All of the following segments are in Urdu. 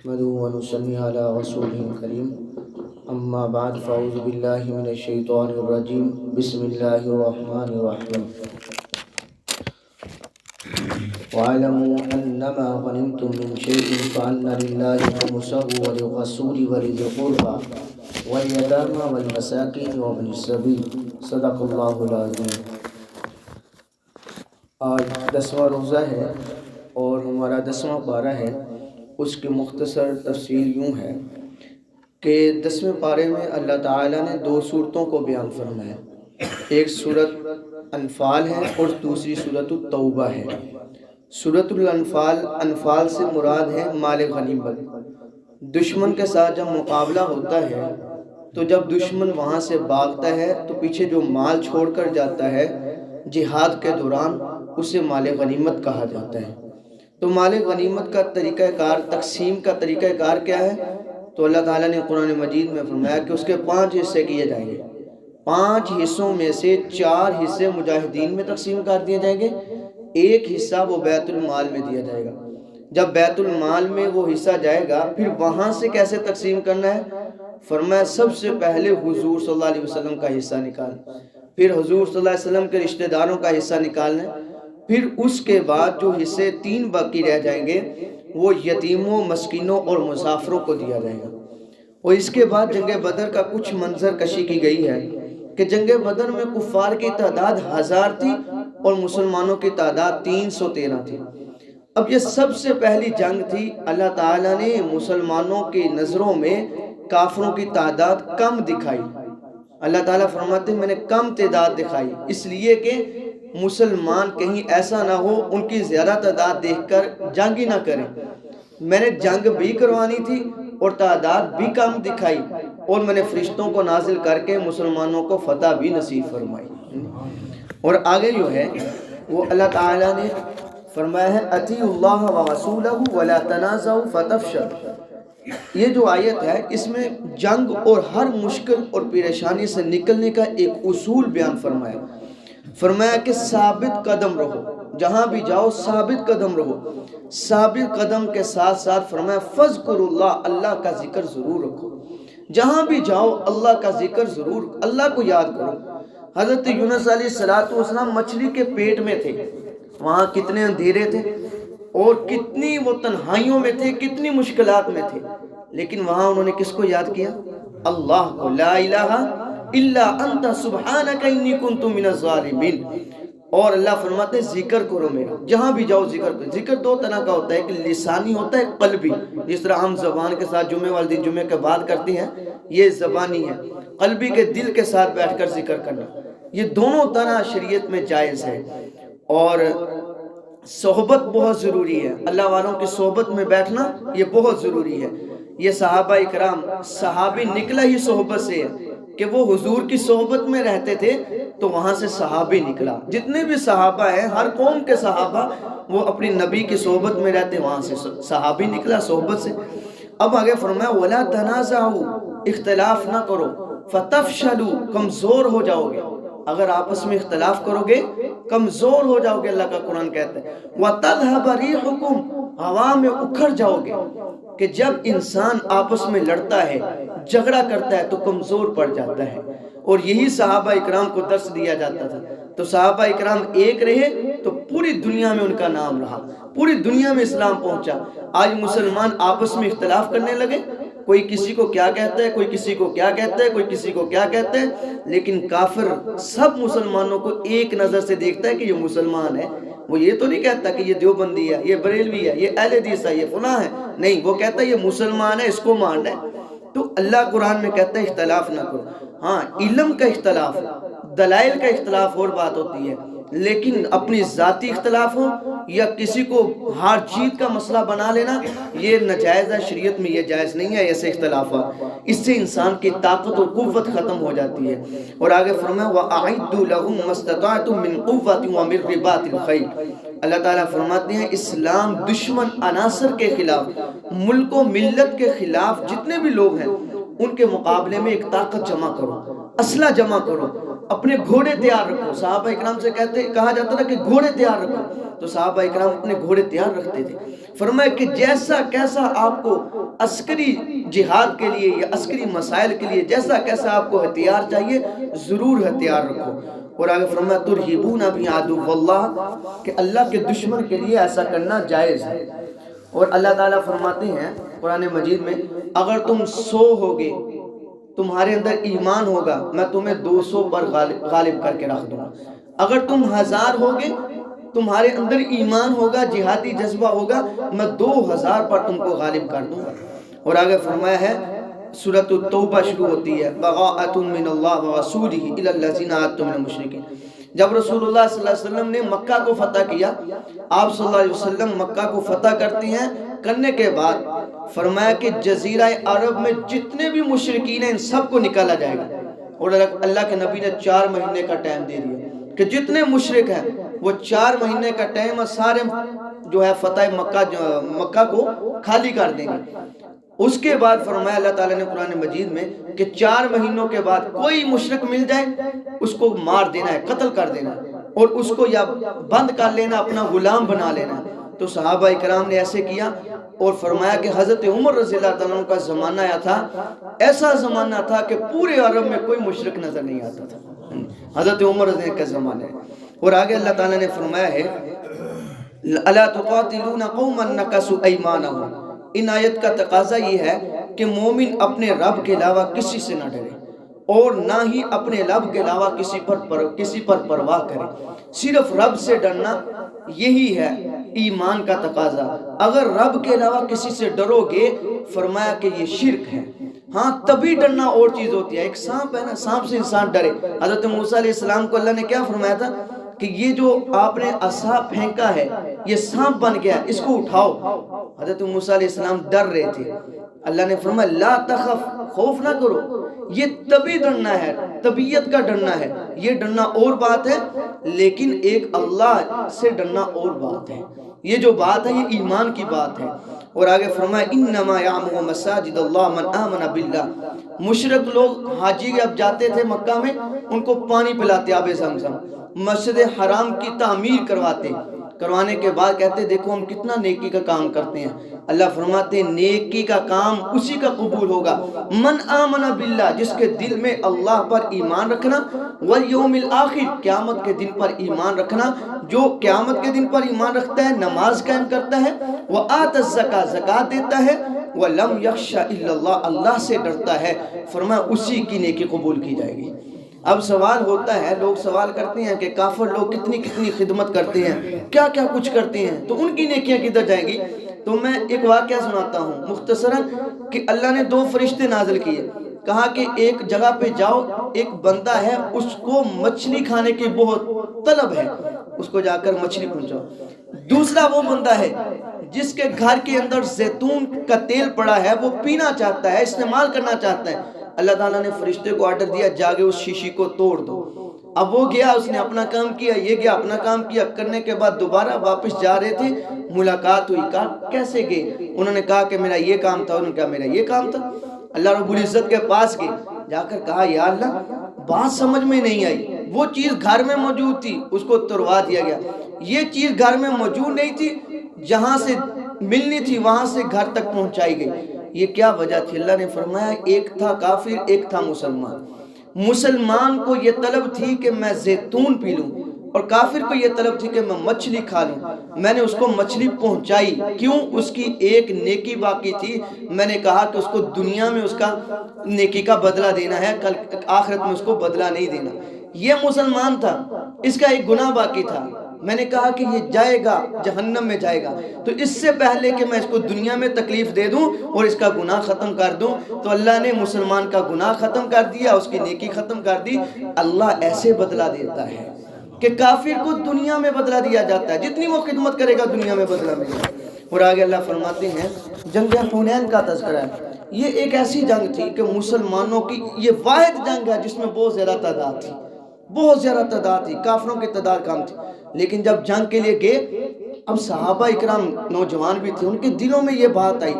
نحمده ونصلي على رسوله الكريم أما بعد فأعوذ بالله من الشيطان الرجيم بسم الله الرحمن الرحيم واعلموا أنما غنمتم من شيء فأن لله خمسه وللرسول ولذي القربى واليتامى والمساكين وابن السبيل صدق اللہ العظیم۔ آج 10واں روزہ ہے اور ہمارا 10واں پارہ ہے۔ اس کی مختصر تفصیل یوں ہے کہ 10ویں پارے میں اللہ تعالیٰ نے 2 صورتوں کو بیان فرمایا۔ ایک صورت انفال ہے اور دوسری صورت التوبہ ہے۔ صورت انفال سے مراد ہے مال غنیمت۔ دشمن کے ساتھ جب مقابلہ ہوتا ہے تو جب دشمن وہاں سے بھاگتا ہے تو پیچھے جو مال چھوڑ کر جاتا ہے جہاد کے دوران اسے مال غنیمت کہا جاتا ہے۔ تو مال غنیمت کا طریقہ کار، تقسیم کا طریقہ کار کیا ہے؟ تو اللہ تعالیٰ نے قرآن مجید میں فرمایا کہ اس کے 5 حصے کیے جائیں گے۔ 5 حصوں میں سے 4 حصے مجاہدین میں تقسیم کر دیے جائیں گے، ایک حصہ وہ بیت المال میں دیا جائے گا۔ جب بیت المال میں وہ حصہ جائے گا پھر وہاں سے کیسے تقسیم کرنا ہے؟ فرمایا سب سے پہلے حضور صلی اللہ علیہ وسلم کا حصہ نکالنا، پھر حضور صلی اللہ علیہ وسلم کے رشتہ داروں کا حصہ نکالنا، پھر اس کے بعد جو حصے 3 باقی رہ جائیں گے وہ یتیموں، مسکینوں اور مسافروں کو دیا جائے گا۔ اور اس کے بعد جنگ بدر کا کچھ منظر کشی کی گئی ہے کہ جنگ بدر میں کفار کی تعداد 1000 تھی اور مسلمانوں کی تعداد 313 تھی۔ اب یہ سب سے پہلی جنگ تھی۔ اللہ تعالیٰ نے مسلمانوں کی نظروں میں کافروں کی تعداد کم دکھائی۔ اللہ تعالیٰ فرماتے ہیں میں نے کم تعداد دکھائی اس لیے کہ مسلمان کہیں ایسا نہ ہو ان کی زیادہ تعداد دیکھ کر جنگ ہی نہ کریں۔ میں نے جنگ بھی کروانی تھی اور تعداد بھی کم دکھائی اور میں نے فرشتوں کو نازل کر کے مسلمانوں کو فتح بھی نصیب فرمائی۔ اور آگے جو ہے وہ اللہ تعالیٰ نے فرمایا ہے اطیعوا اللہ ورسولہ ولا تنازعوا فتفشلوا۔ یہ جو آیت ہے اس میں جنگ اور ہر مشکل اور پریشانی سے نکلنے کا ایک اصول بیان فرمایا کہ ثابت قدم رہو، جہاں بھی جاؤ ثابت قدم رہو۔ ثابت قدم کے ساتھ ساتھ فرمایا فذکروا اللہ، اللہ کا ذکر ضرور رکھو۔ جہاں بھی جاؤ اللہ کا ذکر ضرور، اللہ کو یاد کرو۔ حضرت یونس علیہ السلام مچھلی کے پیٹ میں تھے، وہاں کتنے اندھیرے تھے اور کتنی وہ تنہائیوں میں تھے، کتنی مشکلات میں تھے، لیکن وہاں انہوں نے کس کو یاد کیا؟ اللہ کو، لا الہ الا انت سبحانک انی کنت من الظالمین۔ اور اللہ فرماتے ہیں ذکر کرو میرا، جہاں بھی جاؤ ذکر کرو۔ ذکر 2 طرح کا ہوتا ہے، ایک لسانی ہوتا ہے، قلبی، جس طرح ہم زبان کے ساتھ جمعے والے دن جمعے کے بعد کرتے ہیں، یہ زبانی ہے۔ قلبی کے دل کے ساتھ بیٹھ کر ذکر کرنا، یہ دونوں طرح شریعت میں جائز ہے۔ اور صحبت بہت ضروری ہے، اللہ والوں کی صحبت میں بیٹھنا یہ بہت ضروری ہے۔ یہ صحابہ اکرام، صحابی نکلا ہی صحبت سے ہے کہ وہ حضور کی صحبت میں رہتے تھے تو وہاں سے صحابی نکلا۔ جتنے بھی صحابہ ہیں، ہر قوم کے صحابہ وہ اپنی نبی کی صحبت میں رہتے، وہاں سے صحابی نکلا صحبت سے۔ اب آگے فرمایا وَلَا تَنَازَعُوا، اختلاف نہ کرو، فَتَفْشَلُوا، کمزور ہو جاؤ گے۔ اگر آپس میں اختلاف کرو گے کمزور ہو جاؤ گے، اللہ کا قرآن کہتا ہے وَتَذْهَبَ رِيحُكُمْ، ہوا میں اکھڑ جاؤ گے۔ کہ جب انسان آپس میں لڑتا ہے، جھگڑا کرتا ہے تو کمزور پڑ جاتا ہے، اور یہی صحابہ اکرام کو درس دیا جاتا تھا۔ تو صحابہ اکرام ایک رہے تو پوری دنیا میں ان کا نام رہا، پوری دنیا میں اسلام پہنچا۔ آج مسلمان آپس میں اختلاف کرنے لگے، کوئی کسی کو کیا کہتا ہے، کوئی کسی کو کیا کہتا ہے، کوئی کسی کو کیا کہتا ہے، لیکن کافر سب مسلمانوں کو ایک نظر سے دیکھتا ہے کہ یہ مسلمان ہے۔ وہ یہ تو نہیں کہتا کہ یہ دیوبندی ہے، یہ بریلوی ہے، یہ اہل حدیث ہے، یہ فلاں ہے، نہیں، وہ کہتا ہے یہ مسلمان ہے، اس کو ماننا ہے۔ تو اللہ قرآن میں کہتا ہے اختلاف نہ کرو۔ ہاں، علم کا اختلاف، دلائل کا اختلاف اور بات ہوتی ہے، لیکن اپنی ذاتی اختلاف ہو یا کسی کو ہار جیت کا مسئلہ بنا لینا یہ ناجائز ہے، شریعت میں یہ جائز نہیں ہے ایسے اختلافات۔ اس سے انسان کی طاقت اور قوت ختم ہو جاتی ہے۔ اور آگے فرمایا وَأَعِدُّوا لَهُم مَّا اسْتَطَعْتُم مِّن قُوَّةٍ وَمِن رِّبَاطِ الْخَيْلِ۔ اللہ تعالیٰ فرماتے ہیں اسلام دشمن عناصر کے خلاف، ملک و ملت کے خلاف جتنے بھی لوگ ہیں ان کے مقابلے میں ایک طاقت جمع کرو، اسلحہ جمع کرو، اپنے گھوڑے تیار رکھو۔ صحابہ اکرام سے کہا جاتا تھا کہ گھوڑے تیار رکھو، تو صحابہ اکرام اپنے گھوڑے تیار رکھتے تھے۔ فرمایا کہ جیسا کیسا آپ کو عسکری جہاد کے لیے یا عسکری مسائل کے لیے جیسا کیسا آپ کو ہتھیار چاہیے ضرور ہتھیار رکھو. اور آگے فرمایا ترہبون بھی عدو اللہ کہ اللہ کے دشمن کے لیے ایسا کرنا جائز ہے. اور اللہ تعالیٰ فرماتے ہیں قرآن مجید میں اگر تم 100 ہوگے تمہارے اندر ایمان ہوگا میں تمہیں 200 پر غالب کر کے رکھ دوں گا. اگر تم 1000 ہوگے تمہارے اندر ایمان ہوگا جہادی جذبہ ہوگا میں 2000 پر تم کو غالب کر دوں گا. اور آگے فرمایا ہے سورۃ التوبہ شروع ہوتی ہے بغاءۃ من اللہ ورسولہ الی الذین عاہدتم من المشرکین. جب رسول اللہ صلی اللہ علیہ وسلم نے مکہ کو فتح کیا آپ صلی اللہ علیہ وسلم مکہ کو فتح کرتے ہیں. کرنے کے بعد فرمایا کہ جزیرہ عرب میں جتنے بھی مشرکین ہیں ان سب کو نکالا جائے گا. اور اللہ کے نبی نے 4 مہینے کا ٹائم دے دیا کہ جتنے مشرک ہیں وہ 4 مہینے کا ٹائم سارے جو ہے فتح مکہ کو خالی کر دیں گے. اس کے بعد فرمایا اللہ تعالیٰ نے قرآن مجید میں کہ 4 مہینوں کے بعد کوئی مشرک مل جائے اس کو مار دینا ہے قتل کر دینا اور اس کو یا بند کر لینا اپنا غلام بنا لینا. تو صحابہ اکرام نے ایسے کیا اور فرمایا کہ حضرت عمر رضی اللہ تعالیٰ عنہ کا زمانہ آیا تھا ایسا زمانہ تھا کہ پورے عرب میں کوئی مشرک نظر نہیں آتا تھا. حضرت عمر رضی اللہ کا زمانہ ہے. اور آگے اللہ تعالیٰ نے فرمایا ہے الا تقاتلون قوما نکثوا ایمانهم. ان آیت کا تقاضا یہ ہے کہ مومن اپنے رب کے علاوہ کسی سے نہ ڈرے اور نہ ہی اپنے رب کے علاوہ کسی پر پرواہ کرے. صرف رب سے ڈرنا یہی ہے ایمان کا تقاضا. اگر رب کے علاوہ کسی سے ڈرو گے فرمایا کہ یہ شرک ہے. ہاں تبھی ڈرنا اور چیز ہوتی ہے. ایک سانپ ہے نا سانپ سے انسان ڈرے. حضرت موسیٰ علیہ السلام کو اللہ نے کیا فرمایا تھا کہ یہ جو آپ نے عصا پھینکا ہے یہ سانپ بن گیا اس کو اٹھاؤ. حضرت موسیٰ علیہ السلام ڈر رہے تھے. اللہ نے فرمایا لا تخف خوف نہ کرو. یہ تبھی ڈرنا ہے طبیعت کا ڈرنا ہے. یہ ڈرنا اور بات ہے لیکن ایک اللہ سے ڈرنا اور بات ہے. یہ جو بات ہے یہ ایمان کی بات ہے. اور آگے فرمایا انما یعمر مساجد اللہ من آمن باللہ. مشرک لوگ حاجی اب جاتے تھے مکہ میں ان کو پانی پلاتے آب زمزم مسجد حرام کی تعمیر کروانے کے بعد کہتے دیکھو ہم کتنا نیکی کا کام کرتے ہیں. اللہ فرماتے نیکی کا کام اسی کا قبول ہوگا من آمن باللہ جس کے دل میں اللہ پر ایمان رکھنا والیوم الآخر قیامت کے دن پر ایمان رکھنا. جو قیامت کے دن پر ایمان رکھتا ہے نماز قائم کرتا ہے وآت الزکاۃ زکات دیتا ہے ولم یخش الا اللہ اللہ سے ڈرتا ہے فرمایا اسی کی نیکی قبول کی جائے گی. اب سوال ہوتا ہے لوگ سوال کرتے ہیں کہ کافر لوگ کتنی خدمت کرتے ہیں کیا کچھ کرتے ہیں تو ان کی نیکیاں کدھر جائیں گی. تو میں ایک واقعہ سناتا ہوں مختصراً کہ اللہ نے 2 فرشتے نازل کیے. کہا کہ ایک جگہ پہ جاؤ ایک بندہ ہے اس کو مچھلی کھانے کی بہت طلب ہے اس کو جا کر مچھلی پہنچاؤ. دوسرا وہ بندہ ہے جس کے گھر کے اندر زیتون کا تیل پڑا ہے وہ پینا چاہتا ہے استعمال کرنا چاہتا ہے. اللہ تعالیٰ نے فرشتے کو آرڈر دیا جاگے اس شیشی کو توڑ دو. اب وہ گیا اس نے اپنا کام کیا یہ گیا اپنا کام کیا. کرنے کے بعد دوبارہ واپس جا رہے تھے ملاقات ہوئی. کہا کیسے گئے انہوں نے کہا کہ میرا یہ کام تھا. انہوں نے کہا میرا یہ کام تھا. اللہ رب العزت کے پاس گئے جا کر کہا یا اللہ بات سمجھ میں نہیں آئی. وہ چیز گھر میں موجود تھی اس کو توڑوا دیا گیا. یہ چیز گھر میں موجود نہیں تھی جہاں سے ملنی تھی وہاں سے گھر تک پہنچائی گئی. یہ کیا وجہ تھی؟ اللہ نے فرمایا ایک تھا کافر ایک تھا مسلمان. مسلمان کو یہ طلب تھی کہ میں زیتون پی لوں اور کافر کو یہ طلب تھی کہ میں مچھلی کھا لوں. میں نے اس کو مچھلی پہنچائی. کیوں؟ اس کی ایک نیکی باقی تھی. میں نے کہا کہ اس کو دنیا میں اس کا نیکی کا بدلہ دینا ہے کل آخرت میں اس کو بدلہ نہیں دینا. یہ مسلمان تھا اس کا ایک گناہ باقی تھا. میں نے کہا کہ یہ جائے گا جہنم میں جائے گا تو اس سے پہلے کہ میں اس کو دنیا میں تکلیف دے دوں اور اس کا گناہ ختم کر دوں تو اللہ نے مسلمان کا گناہ ختم کر دیا اس کی نیکی ختم کر دی. اللہ ایسے بدلہ دیتا ہے کہ کافر کو دنیا میں بدلہ دیا جاتا ہے جتنی وہ خدمت کرے گا دنیا میں بدلہ ملے گا. اور آگے اللہ فرماتے ہیں جنگ حنین کا تذکرہ ہے. یہ ایک ایسی جنگ تھی کہ مسلمانوں کی یہ واحد جنگ ہے جس میں بہت زیادہ تعداد تھی بہت زیادہ تعداد تھی. کافروں کی تعداد کم تھی. لیکن جب جنگ کے لیے گئے اب صحابہ اکرام نوجوان بھی تھے ان کے دلوں میں یہ بات آئی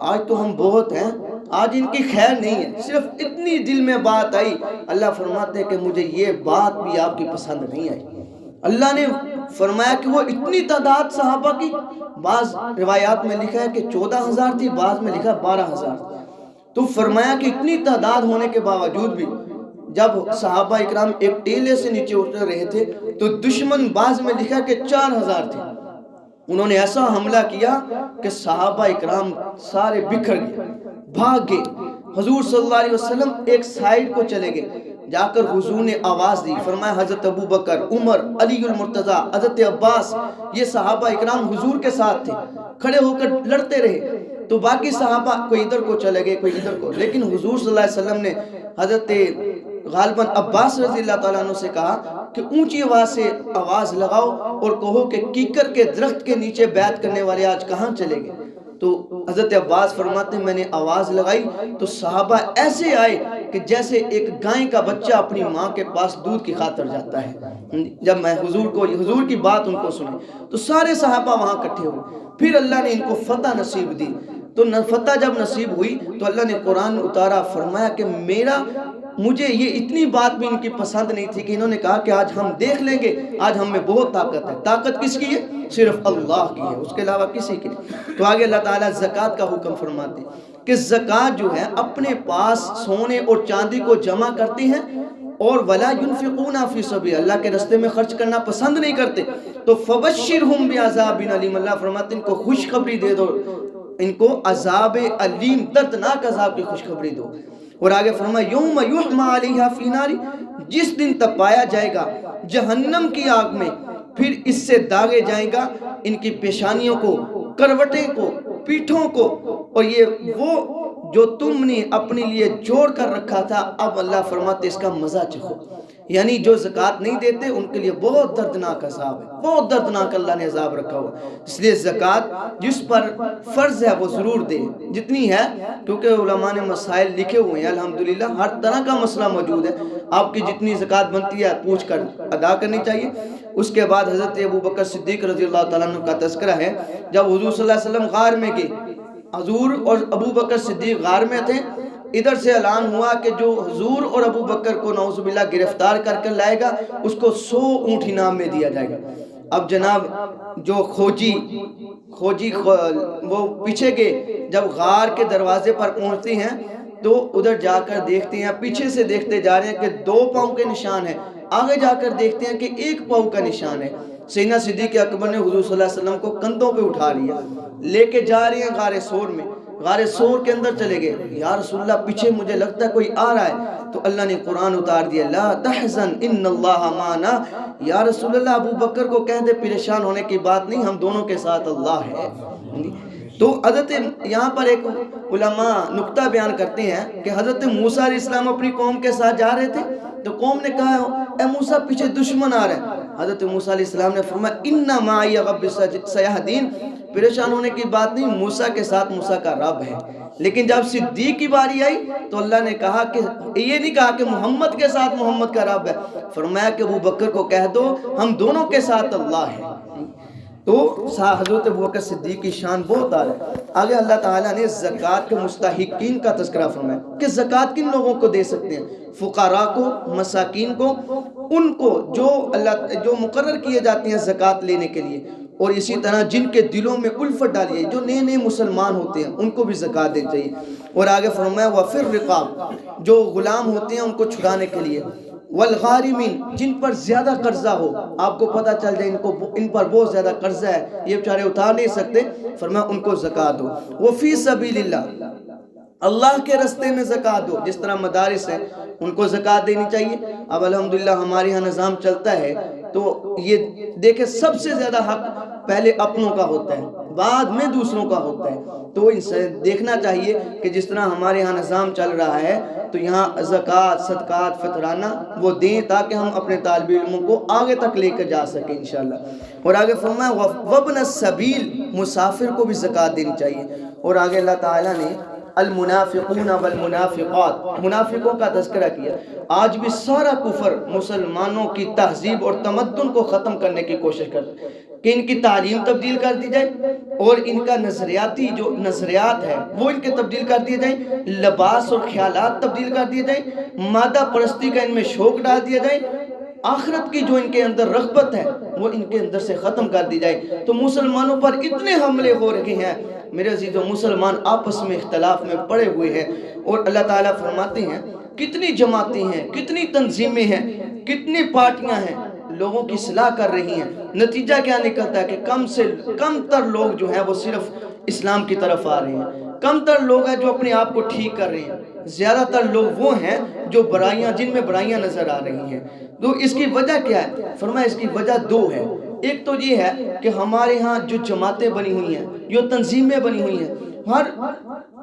آج تو ہم بہت ہیں آج ان کی خیر نہیں ہے. صرف اتنی دل میں بات آئی. اللہ فرماتے ہیں کہ مجھے یہ بات بھی آپ کی پسند نہیں آئی. اللہ نے فرمایا کہ وہ اتنی تعداد صحابہ کی، بعض روایات میں لکھا ہے کہ 14,000 تھی، بعض میں لکھا 12,000 تھی۔ تو فرمایا کہ اتنی تعداد ہونے کے باوجود بھی جب صحابہ اکرام ایک ٹیلے سے نیچے اتر رہے تھے تو دشمن، بعض میں لکھا کہ 4,000 تھے، انہوں نے ایسا حملہ کیا کہ صحابہ اکرام سارے بکھر گئے، بھاگ گئے۔ حضور صلی اللہ علیہ وسلم ایک سائیڈ کو چلے گئے، جا کر حضور نے آواز دی، فرمایا حضرت ابو بکر، عمر، علی المرتضیٰ، حضرت عباس، یہ صحابہ اکرام حضور کے ساتھ تھے، کھڑے ہو کر لڑتے رہے۔ تو باقی صحابہ کوئی ادھر کو چلے گئے، کوئی ادھر کو، لیکن حضور صلی اللہ علیہ وسلم نے حضرت غالباً عباس رضی اللہ تعالیٰ عنہ سے کہا کہ اونچی آواز سے آواز لگاؤ اور کہو کہ کیکر کے درخت کے نیچے بیعت کرنے والے آج کہاں چلے گئے؟ تو حضرت عباس فرماتے ہیں میں نے آواز لگائی تو صحابہ ایسے آئے کہ جیسے ایک گائے کا بچہ اپنی ماں کے پاس دودھ کی خاطر جاتا ہے۔ جب میں حضور کی بات ان کو سنی تو سارے صحابہ وہاں کٹھے ہوئے، پھر اللہ نے ان کو فتح نصیب دی۔ تو فتح جب نصیب ہوئی تو اللہ نے قرآن اتارا، فرمایا کہ مجھے یہ اتنی بات بھی ان کی پسند نہیں تھی کہ انہوں نے کہا کہ آج ہم دیکھ لیں گے، آج ہم میں بہت طاقت ہے۔ طاقت کس کی ہے؟ صرف اللہ کی ہے، اس کے علاوہ کسی کی نہیں۔ تو آگے اللہ تعالیٰ زکوٰۃ کا حکم فرماتے ہیں کہ زکوٰۃ جو ہے اپنے پاس سونے اور چاندی کو جمع کرتی ہیں اور ولا ينفقون فی سبیل اللہ کے راستے میں خرچ کرنا پسند نہیں کرتے۔ تو فبشرہم بعذاب علیم، اللہ فرماتے ہیں ان کو خوشخبری دے دو، ان کو عذاب علیم، دردناک عذاب کی خوشخبری دو۔ اور آگے فرمایا یوم یحمى علیہا فی نار، جس دن تپایا جائے گا جہنم کی آگ میں، پھر اس سے داغے جائیں گا ان کی پیشانیوں کو، کروٹیں کو، پیٹھوں کو، اور یہ وہ جو تم نے اپنے لیے جوڑ کر رکھا تھا اب اللہ فرماتے اس کا مزہ چکھو۔ یعنی جو زکوٰۃ نہیں دیتے ان کے لیے بہت دردناک عذاب ہے، بہت دردناک اللہ نے عذاب رکھا ہوا۔ اس لیے زکوٰۃ جس پر فرض ہے وہ ضرور دے، جتنی ہے، کیونکہ علماء نے مسائل لکھے ہوئے ہیں، الحمدللہ ہر طرح کا مسئلہ موجود ہے، آپ کی جتنی زکوٰۃ بنتی ہے پوچھ کر ادا کرنی چاہیے۔ اس کے بعد حضرت ابو بکر صدیق رضی اللہ تعالیٰ عنہ کا تذکرہ ہے، جب حضور صلی اللہ علیہ وسلم غار میں گئے، حضور اور ابو بکر صدیق غار میں تھے، ادھر سے اعلان ہوا کہ جو حضور اور ابو بکر کو نعوذ باللہ گرفتار کر کر لائے گا اس کو 100 اونٹ انعام میں دیا جائے گا۔ اب جناب جو کھوجی وہ پیچھے گئے، جب غار کے دروازے پر پہنچتی ہیں تو ادھر جا کر دیکھتے ہیں، پیچھے سے دیکھتے جا رہے ہیں کہ 2 پاؤں کے نشان ہیں، آگے جا کر دیکھتے ہیں کہ 1 پاؤں کا نشان ہے۔ سیدنا صدیق اکبر نے حضور صلی اللہ علیہ وسلم کو کندھوں پہ اٹھا لیا، لے کے جا رہے ہیں غار ثور میں، غار ثور کے اندر چلے گئے، یا رسول اللہ پیچھے مجھے لگتا ہے کوئی آ رہا ہے، تو اللہ نے قرآن اتار دیا لا تحزن ان اللہ معنا، یا رسول اللہ ابو بکر کو کہہ دے پریشان ہونے کی بات نہیں، ہم دونوں کے ساتھ اللہ ہے۔ تو حضرت یہاں پر ایک علماء نکتہ بیان کرتے ہیں کہ حضرت موسیٰ علیہ السلام اپنی قوم کے ساتھ جا رہے تھے تو قوم نے کہا اے موسیٰ پیچھے دشمن آ رہے ہیں، حضرت موسیٰ علیہ السلام نے فرمایا اِنَّ مَعِيَ رَبِّ سَيَهْدِينِ، پریشان ہونے کی بات نہیں، موسیٰ کے ساتھ موسیٰ کا رب ہے۔ لیکن جب صدیق کی باری آئی تو اللہ نے کہا کہ یہ نہیں کہا کہ محمد کے ساتھ محمد کا رب ہے، فرمایا کہ ابو بکر کو کہہ دو ہم دونوں کے ساتھ اللہ ہے۔ تو حضرت ابو بکر صدیق کی شان بہت ہے۔ آگے اللہ تعالیٰ نے زکوٰۃ کے مستحقین کا تذکرہ فرمایا کہ زکوٰۃ کن لوگوں کو دے سکتے ہیں؟ فقراء کو، مساکین کو، ان کو جو مقرر کیے جاتے ہیں زکوٰۃ لینے کے لیے، اور اسی طرح جن کے دلوں میں الفت ڈالی ہے، جو نئے نئے مسلمان ہوتے ہیں ان کو بھی زکوٰۃ دینی چاہیے۔ اور آگے فرمایا وَفِي الرِّقَابِ، جو غلام ہوتے ہیں ان کو چھڑانے کے لیے، والغارمین، جن پر زیادہ قرضہ ہو، آپ کو پتہ چل جائے ان پر بہت زیادہ قرضہ ہے، یہ بیچارے اتار نہیں سکتے، فرمایا ان کو زکوٰۃ دو۔ وفی سبیل اللہ، اللہ کے راستے میں زکوٰۃ دو، جس طرح مدارس ہیں ان کو زکوٰۃ دینی چاہیے۔ اب الحمدللہ ہمارے یہاں نظام چلتا ہے تو یہ دیکھیں سب سے زیادہ حق پہلے اپنوں کا ہوتا ہے، بعد میں دوسروں کا ہوتا ہے۔ تو اسے دیکھنا چاہیے کہ جس طرح ہمارے ہاں نظام چل رہا ہے تو یہاں زکوٰۃ، صدقات، فطرانہ وہ دیں تاکہ ہم اپنے طالب علموں کو آگے تک لے کر جا سکیں انشاءاللہ۔ اور آگے فرمایا وابن السبیل، مسافر کو بھی زکوٰۃ دینی چاہیے۔ اور آگے اللہ تعالیٰ نے المنافقون والمنافقات، منافقوں کا تذکرہ کیا۔ آج بھی سارا کفر مسلمانوں کی تہذیب اور تمدن کو ختم کرنے کی کوشش کرتا ہے کہ ان کی تعلیم تبدیل کر دی جائے اور ان کا نظریاتی جو نظریات ہے وہ ان کے تبدیل کر دیے جائیں، لباس اور خیالات تبدیل کر دیے جائیں، مادہ پرستی کا ان میں شوق ڈال دیا جائے، آخرت کی جو ان کے اندر رغبت ہے وہ ان کے اندر سے ختم کر دی جائے۔ تو مسلمانوں پر اتنے حملے ہو رہے ہیں میرے عزیزو، مسلمان آپس میں اختلاف میں پڑے ہوئے ہیں، اور اللہ تعالیٰ فرماتے ہیں کتنی جماعتیں ہیں، کتنی تنظیمیں ہیں، کتنی پارٹیاں ہیں، لوگوں کی اصلاح کر رہی ہیں۔ نتیجہ کیا نکلتا ہے کہ کم سے کم تر لوگ جو ہیں وہ صرف اسلام کی طرف آ رہے ہیں، کم تر لوگ ہیں جو اپنے آپ کو ٹھیک کر رہے ہیں، زیادہ تر لوگ وہ ہیں جو جن میں برائیاں نظر آ رہی ہیں۔ تو اس کی وجہ کیا ہے؟ فرمایا اس کی وجہ دو ہے۔ ایک تو یہ ہے کہ ہمارے ہاں جو جماعتیں بنی ہوئی ہیں، جو تنظیمیں بنی ہوئی ہیں، ہر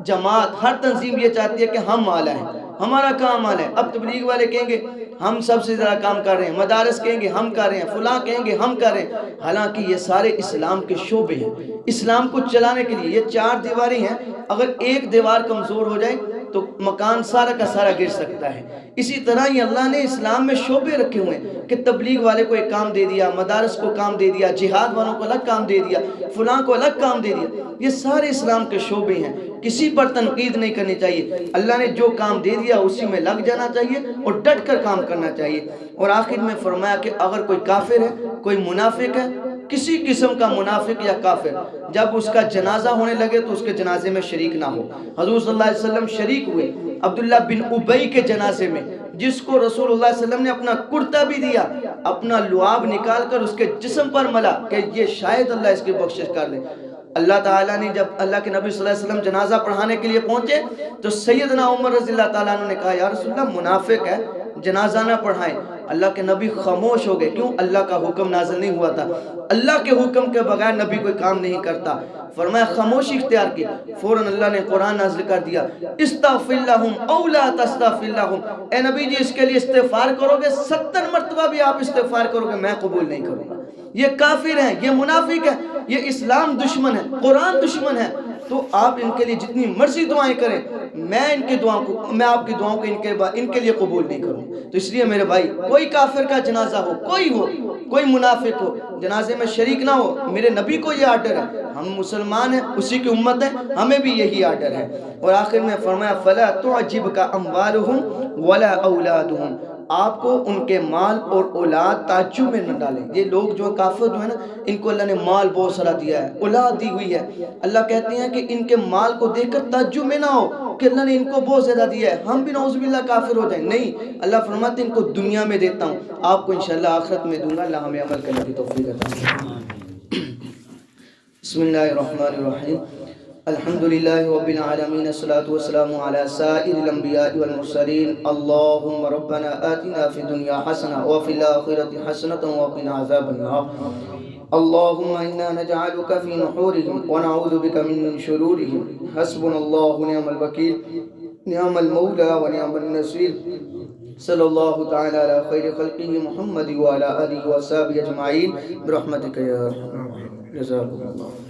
جماعت، ہر تنظیم یہ چاہتی ہے کہ ہم اعلیٰ ہیں، ہمارا کام اعلیٰ ہے۔ اب تبلیغ والے کہیں گے ہم سب سے زیادہ کام کر رہے ہیں، مدارس کہیں گے ہم کر رہے ہیں، فلاں کہیں گے ہم کر رہے ہیں، حالانکہ یہ سارے اسلام کے شعبے ہیں۔ اسلام کو چلانے کے لیے یہ 4 دیواریں ہیں، اگر ایک دیوار کمزور ہو جائے تو مکان سارا کا سارا گر سکتا ہے۔ اسی طرح ہی اللہ نے اسلام میں شعبے رکھے ہوئے ہیں کہ تبلیغ والے کو ایک کام دے دیا، مدارس کو کام دے دیا، جہاد والوں کو الگ کام دے دیا، فلاں کو الگ کام دے دیا۔ یہ سارے اسلام کے شعبے ہیں، کسی پر تنقید نہیں کرنی چاہیے۔ اللہ نے جو کام دے دیا اسی میں لگ جانا چاہیے اور ڈٹ کر کام کرنا چاہیے۔ اور آخر میں فرمایا کہ اگر کوئی کافر ہے، کوئی منافق ہے، کسی قسم کا منافق یا کافر، جب اس کا جنازہ ہونے لگے تو اس کے جنازے میں شریک نہ ہو۔ حضور صلی اللہ علیہ وسلم شریک ہوئے عبداللہ بن ابی کے جنازے میں، جس کو رسول اللہ علیہ وسلم نے اپنا کرتا بھی دیا، اپنا لعاب نکال کر اس کے جسم پر ملا کہ یہ شاید اللہ اس کی بخشش کر دے۔ اللہ تعالیٰ نے جب اللہ کے نبی صلی اللہ علیہ وسلم جنازہ پڑھانے کے لیے پہنچے تو سیدنا عمر رضی اللہ تعالیٰ عنہ نے کہا یا رسول اللہ منافق ہے، جنازہ نہ پڑھائیں۔ اللہ کے نبی خاموش ہو گئے، کیوں؟ اللہ کا حکم نازل نہیں ہوا تھا، اللہ کے حکم کے بغیر نبی کوئی کام نہیں کرتا۔ فرمایا خاموشی اختیار کی، فوراً اللہ نے قرآن نازل کر دیا استغفر لہم او لا تستغفر لہم، اے نبی جی اس کے لیے استغفار کرو گے 70 مرتبہ بھی آپ استغفار کرو گے میں قبول نہیں کروں گا۔ یہ کافر ہیں، یہ منافق ہیں، یہ اسلام دشمن ہے، قرآن دشمن ہے، تو آپ ان کے لیے جتنی مرضی دعائیں کریں، میں آپ کی دعاؤں کو ان کے لیے قبول نہیں کروں۔ تو اس لیے میرے بھائی کوئی کافر کا جنازہ ہو، کوئی منافق ہو، جنازے میں شریک نہ ہو۔ میرے نبی کو یہ آرڈر ہے، ہم مسلمان ہیں، اسی کی امت ہیں، ہمیں بھی یہی آرڈر ہے۔ اور آخر میں فرمایا فَلَا تُعْجِبْكَ أَمْوَالُهُمْ وَلَا أَوْلَادُهُمْ، آپ کو ان کے مال اور اولاد تعجب میں نہ ڈالیں۔ یہ لوگ جو کافر جو ہے نا، ان کو اللہ نے مال بہت سارا دیا ہے، اولاد دی ہوئی ہے، اللہ کہتے ہیں کہ ان کے مال کو دیکھ کر تعجب میں نہ ہو کہ اللہ نے ان کو بہت زیادہ دیا ہے، ہم بھی نعوذ باللہ کافر ہو جائیں۔ نہیں، اللہ فرماتے ہیں ان کو دنیا میں دیتا ہوں، آپ کو انشاءاللہ آخرت میں دوں گا۔ اللہ ہمیں عمل کرنے کی توفیق عطا فرمائے۔ بسم اللہ الرحمن الرحیم، الحمدللہ رب العالمین، الصلاة والسلام علی سائر الانبیاء والمرسلین، اللہم ربنا آتنا فی الدنیا حسنہ وفی الآخرۃ حسنۃ وقنا عذاب النار، اللہم انا نجعلک فی نحورہم ونعوذ بک من شرورہم، حسبنا اللہ نعم الوکیل نعم المولا ونعم النصیر، صلی اللہ تعالی علی خیر خلقہ محمد وعلی آلہ وصحبہ اجمعین برحمتک یا ارحم الراحمین، جزاکم اللہ۔